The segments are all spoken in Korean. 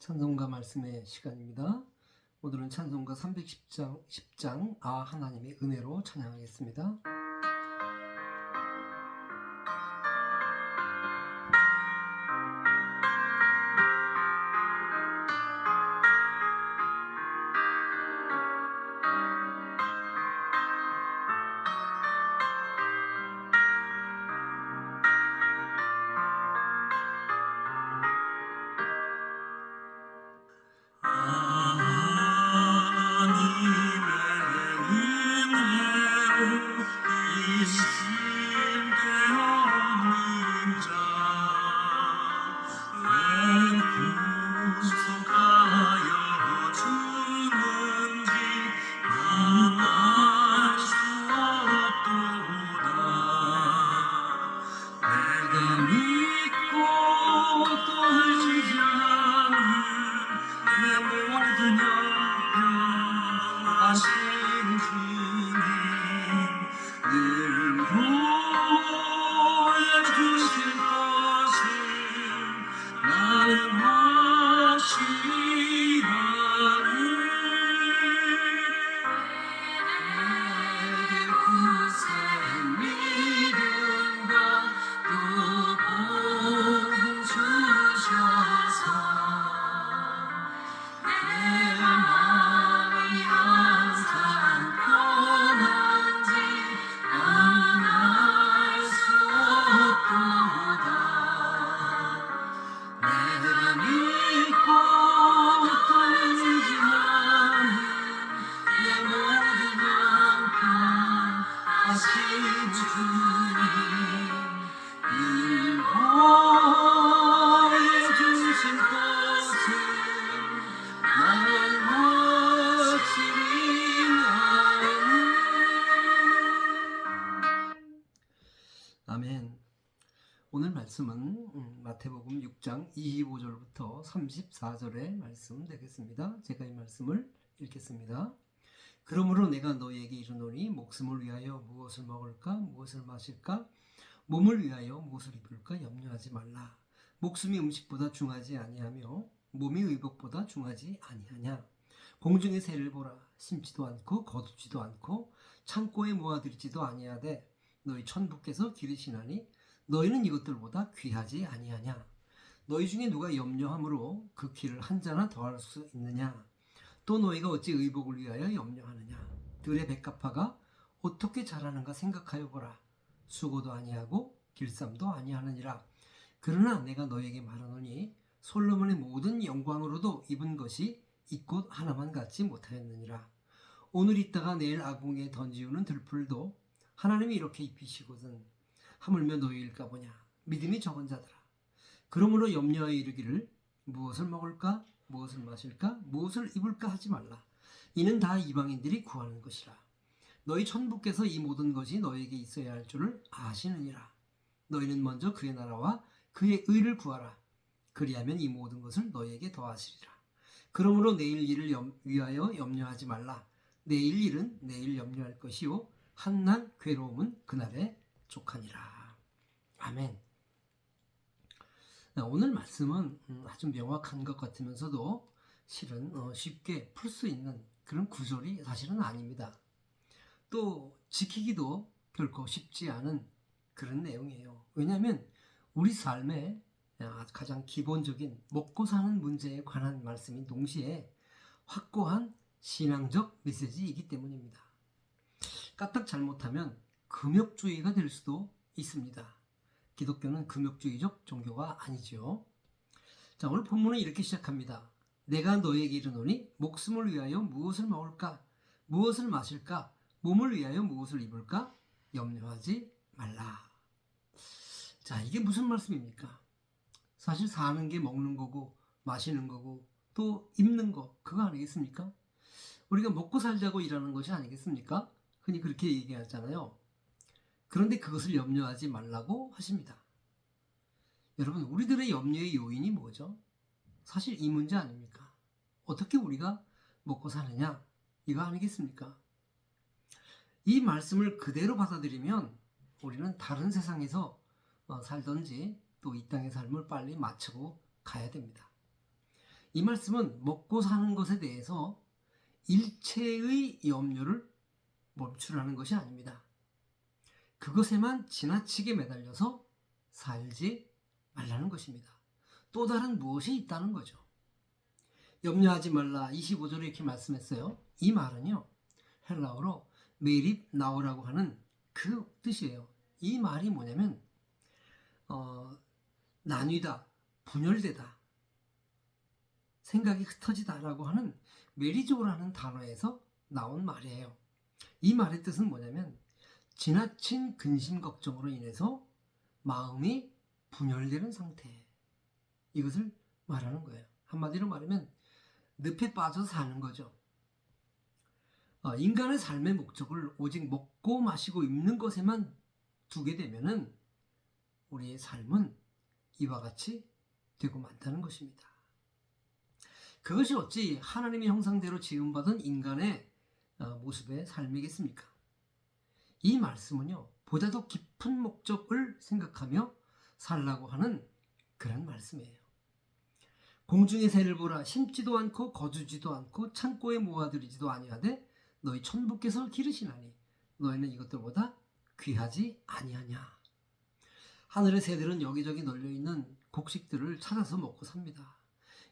찬송가 말씀의 시간입니다. 오늘은 찬송가 310장 하나님의 은혜로 찬양하겠습니다. 아멘. 오늘 말씀은 마태복음 6장 25절부터 34절의 말씀 되겠습니다. 제가 이 말씀을 읽겠습니다. 그러므로 내가 너희에게 이르노니 목숨을 위하여 무엇을 먹을까 무엇을 마실까 몸을 위하여 무엇을 입을까 염려하지 말라. 목숨이 음식보다 중하지 아니하며 몸이 의복보다 중하지 아니하냐. 공중의 새를 보라. 심지도 않고 거두지도 않고 창고에 모아들이지도 아니하되 너희 천부께서 기르시나니 너희는 이것들보다 귀하지 아니하냐. 너희 중에 누가 염려함으로 그 키를 한 자나 더할 수 있느냐. 또 너희가 어찌 의복을 위하여 염려하느냐. 들의 백합화가 어떻게 자라는가 생각하여 보라. 수고도 아니하고 길쌈도 아니하느니라. 그러나 내가 너희에게 말하노니 솔로몬의 모든 영광으로도 입은 것이 이 꽃 하나만 갖지 못하였느니라. 오늘 있다가 내일 아궁이에 던지우는 들풀도 하나님이 이렇게 입히시거든. 하물며 너희일까 보냐. 믿음이 적은 자들아. 그러므로 염려하여 이르기를 무엇을 먹을까 무엇을 마실까 무엇을 입을까 하지 말라. 이는 다 이방인들이 구하는 것이라. 너희 천부께서 이 모든 것이 너희에게 있어야 할 줄을 아시느니라. 너희는 먼저 그의 나라와 그의 의를 구하라. 그리하면 이 모든 것을 너희에게 더하시리라. 그러므로 내일 일을 위하여 염려하지 말라. 내일 일은 내일 염려할 것이요 한낱 괴로움은 그날에 족하니라. 아멘. 오늘 말씀은 아주 명확한 것 같으면서도 실은 쉽게 풀 수 있는 그런 구절이 사실은 아닙니다. 또 지키기도 결코 쉽지 않은 그런 내용이에요. 왜냐하면 우리 삶의 가장 기본적인 먹고 사는 문제에 관한 말씀인 동시에 확고한 신앙적 메시지이기 때문입니다. 까딱 잘못하면 금욕주의가 될 수도 있습니다. 기독교는 금욕주의적 종교가 아니죠. 자, 오늘 본문은 이렇게 시작합니다. 내가 너에게 이르노니 목숨을 위하여 무엇을 먹을까 무엇을 마실까 몸을 위하여 무엇을 입을까 염려하지 말라. 자, 이게 무슨 말씀입니까? 사실 사는 게 먹는 거고 마시는 거고 또 입는 거 그거 아니겠습니까? 우리가 먹고 살자고 일하는 것이 아니겠습니까? 흔히 그렇게 얘기하잖아요. 그런데 그것을 염려하지 말라고 하십니다. 여러분, 우리들의 염려의 요인이 뭐죠? 사실 이 문제 아닙니까? 어떻게 우리가 먹고 사느냐? 이거 아니겠습니까? 이 말씀을 그대로 받아들이면 우리는 다른 세상에서 살든지 또 이 땅의 삶을 빨리 마치고 가야 됩니다. 이 말씀은 먹고 사는 것에 대해서 일체의 염려를 멈추라는 것이 아닙니다. 그것에만 지나치게 매달려서 살지 말라는 것입니다. 또 다른 무엇이 있다는 거죠. 염려하지 말라 25절에 이렇게 말씀했어요. 이 말은요, 헬라어로 메립 나오라고 하는 그 뜻이에요. 이 말이 뭐냐면 나뉘다, 분열되다, 생각이 흩어지다라고 하는 메리조라는 단어에서 나온 말이에요. 이 말의 뜻은 뭐냐면 지나친 근심 걱정으로 인해서 마음이 분열되는 상태, 이것을 말하는 거예요. 한마디로 말하면 늪에 빠져서 사는 거죠. 인간의 삶의 목적을 오직 먹고 마시고 입는 것에만 두게 되면은 우리의 삶은 이와 같이 되고 만다는 것입니다. 그것이 어찌 하나님의 형상대로 지음받은 인간의 모습의 삶이겠습니까? 이 말씀은요, 보다 더 깊은 목적을 생각하며 살라고 하는 그런 말씀이에요. 공중의 새를 보라. 심지도 않고 거두지도 않고 창고에 모아들이지도 아니하되 너희 천부께서 기르시나니 너희는 이것들보다 귀하지 아니하냐. 하늘의 새들은 여기저기 널려있는 곡식들을 찾아서 먹고 삽니다.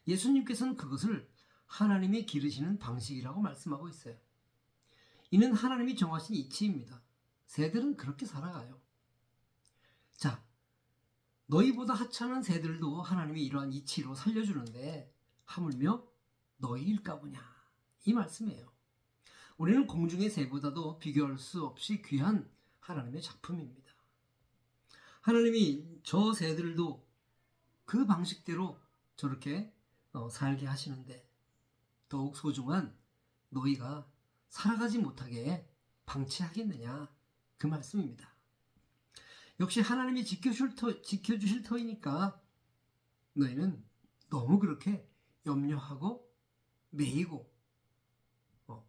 예수님께서는 그것을 하나님이 기르시는 방식이라고 말씀하고 있어요. 이는 하나님이 정하신 이치입니다. 새들은 그렇게 살아가요. 자, 너희보다 하찮은 새들도 하나님이 이러한 이치로 살려주는데 하물며 너희일까 보냐, 이 말씀이에요. 우리는 공중의 새보다도 비교할 수 없이 귀한 하나님의 작품입니다. 하나님이 저 새들도 그 방식대로 저렇게 살게 하시는데 더욱 소중한 너희가 살아가지 못하게 방치하겠느냐, 그 말씀입니다. 역시 하나님이 지켜주실 터이니까 너희는 너무 그렇게 염려하고 매이고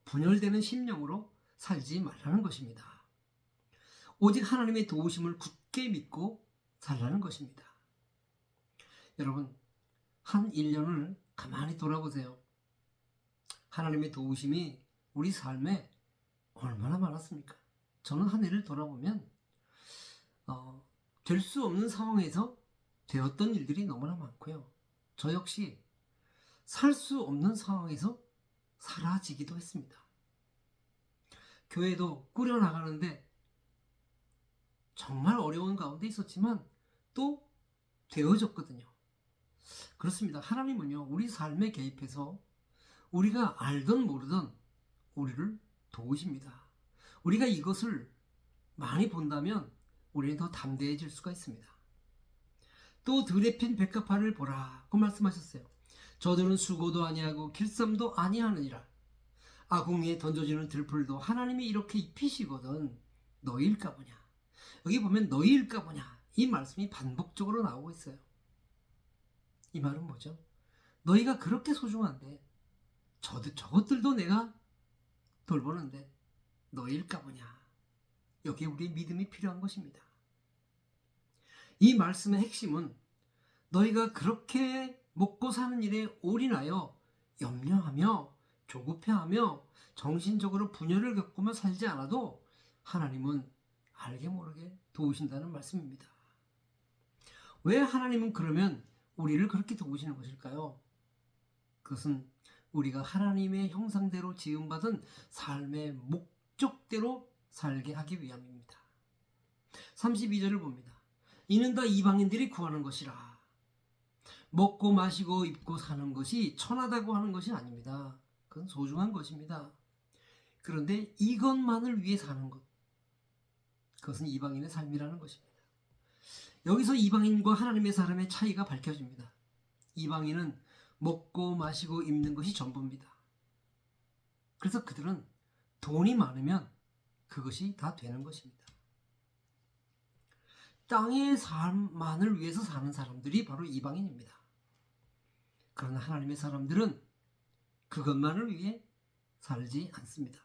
분열되는 심령으로 살지 말라는 것입니다. 오직 하나님의 도우심을 굳게 믿고 살라는 것입니다. 여러분, 한 1년을 가만히 돌아보세요. 하나님의 도우심이 우리 삶에 얼마나 많았습니까? 저는 한 해를 돌아보면 될 수 없는 상황에서 되었던 일들이 너무나 많고요. 저 역시 살 수 없는 상황에서 사라지기도 했습니다. 교회도 꾸려나가는데 정말 어려운 가운데 있었지만 또 되어졌거든요. 그렇습니다. 하나님은요, 우리 삶에 개입해서 우리가 알던 모르던 우리를 도우십니다. 우리가 이것을 많이 본다면 우리는 더 담대해질 수가 있습니다. 또 들에 핀 백합화를 보라고 말씀하셨어요. 저들은 수고도 아니하고 길쌈도 아니하느니라. 아궁이에 던져지는 들풀도 하나님이 이렇게 입히시거든 너희일까 보냐. 여기 보면 너희일까 보냐, 이 말씀이 반복적으로 나오고 있어요. 이 말은 뭐죠? 너희가 그렇게 소중한데 저것들도 내가 돌보는데 너희일까 보냐. 여기에 우리의 믿음이 필요한 것입니다. 이 말씀의 핵심은 너희가 그렇게 먹고 사는 일에 올인하여 염려하며 조급해하며 정신적으로 분열을 겪으며 살지 않아도 하나님은 알게 모르게 도우신다는 말씀입니다. 왜 하나님은 그러면 우리를 그렇게 도우시는 것일까요? 그것은 우리가 하나님의 형상대로 지음받은 삶의 목적대로 살게 하기 위함입니다. 32절을 봅니다. 이는 다 이방인들이 구하는 것이라. 먹고 마시고 입고 사는 것이 천하다고 하는 것이 아닙니다. 그건 소중한 것입니다. 그런데 이것만을 위해 사는 것, 그것은 이방인의 삶이라는 것입니다. 여기서 이방인과 하나님의 사람의 차이가 밝혀집니다. 이방인은 먹고 마시고 입는 것이 전부입니다. 그래서 그들은 돈이 많으면 그것이 다 되는 것입니다. 땅의 삶만을 위해서 사는 사람들이 바로 이방인입니다. 그러나 하나님의 사람들은 그것만을 위해 살지 않습니다.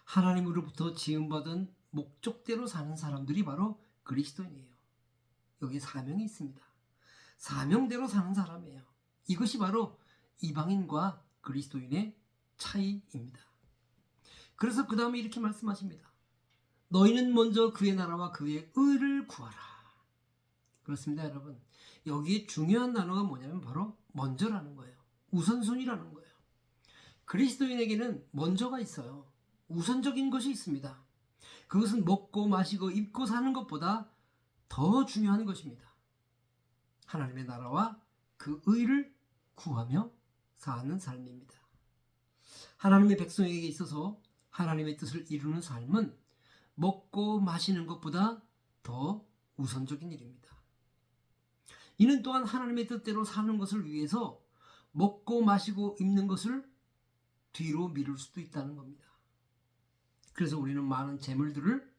하나님으로부터 지음받은 목적대로 사는 사람들이 바로 그리스도인이에요. 여기 사명이 있습니다. 사명대로 사는 사람이에요. 이것이 바로 이방인과 그리스도인의 차이입니다. 그래서 그 다음에 이렇게 말씀하십니다. 너희는 먼저 그의 나라와 그의 의를 구하라. 그렇습니다, 여러분. 여기에 중요한 단어가 뭐냐면 바로 먼저라는 거예요. 우선순위라는 거예요. 그리스도인에게는 먼저가 있어요. 우선적인 것이 있습니다. 그것은 먹고 마시고 입고 사는 것보다 더 중요한 것입니다. 하나님의 나라와 그 의를 구하며 사는 삶입니다. 하나님의 백성에게 있어서 하나님의 뜻을 이루는 삶은 먹고 마시는 것보다 더 우선적인 일입니다. 이는 또한 하나님의 뜻대로 사는 것을 위해서 먹고 마시고 입는 것을 뒤로 미룰 수도 있다는 겁니다. 그래서 우리는 많은 재물들을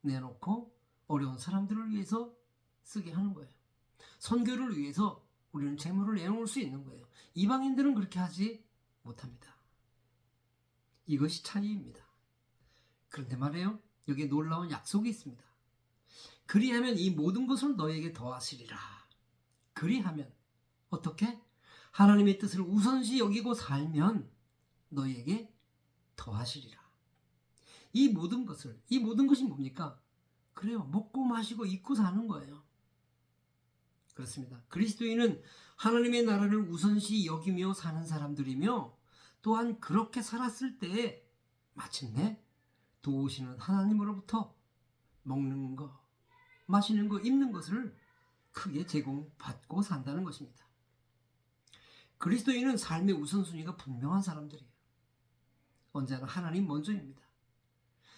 내놓고 어려운 사람들을 위해서 쓰게 하는 거예요. 선교를 위해서 우리는 재물을 내놓을 수 있는 거예요. 이방인들은 그렇게 하지 못합니다. 이것이 차이입니다. 그런데 말이에요, 여기에 놀라운 약속이 있습니다. 그리하면 이 모든 것을 너에게 더하시리라. 그리하면 어떻게? 하나님의 뜻을 우선시 여기고 살면 너에게 더하시리라. 이 모든 것이 뭡니까? 그래요, 먹고 마시고 입고 사는 거예요. 그렇습니다. 그리스도인은 하나님의 나라를 우선시 여기며 사는 사람들이며, 또한 그렇게 살았을 때에 마침내 도우시는 하나님으로부터 먹는 거, 마시는 거, 입는 것을 크게 제공받고 산다는 것입니다. 그리스도인은 삶의 우선순위가 분명한 사람들이에요. 언제나 하나님 먼저입니다.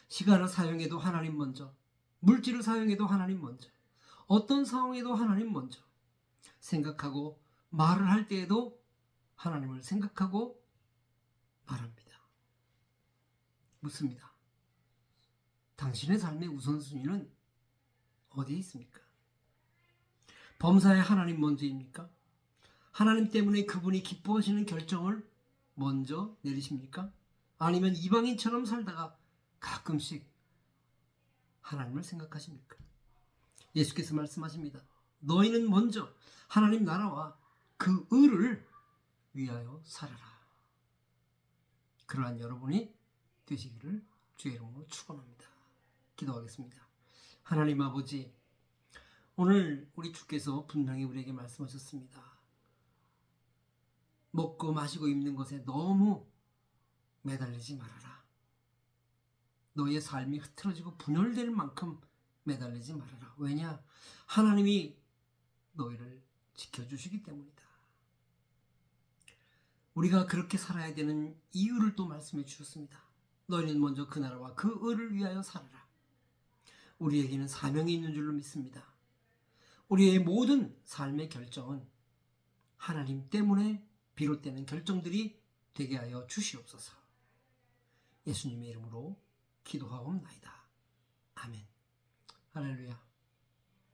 시간을 사용해도 하나님 먼저, 물질을 사용해도 하나님 먼저, 어떤 상황에도 하나님 먼저, 생각하고 말을 할 때에도 하나님을 생각하고 말합니다. 묻습니다. 당신의 삶의 우선순위는 어디에 있습니까? 범사에 하나님 먼저입니까? 하나님 때문에 그분이 기뻐하시는 결정을 먼저 내리십니까? 아니면 이방인처럼 살다가 가끔씩 하나님을 생각하십니까? 예수께서 말씀하십니다. 너희는 먼저 하나님 나라와 그 의를 위하여 살아라. 그러한 여러분이 되시기를 주의 이름으로 축원합니다. 기도하겠습니다. 하나님 아버지, 오늘 우리 주께서 분명히 우리에게 말씀하셨습니다. 먹고 마시고 입는 것에 너무 매달리지 말아라. 너의 삶이 흐트러지고 분열될 만큼 매달리지 말아라. 왜냐? 하나님이 너희를 지켜주시기 때문이다. 우리가 그렇게 살아야 되는 이유를 또 말씀해 주셨습니다. 너희는 먼저 그 나라와 그 의를 위하여 살아라. 우리에게는 사명이 있는 줄로 믿습니다. 우리의 모든 삶의 결정은 하나님 때문에 비롯되는 결정들이 되게 하여 주시옵소서. 예수님의 이름으로 기도하옵나이다. 아멘. 할렐루야.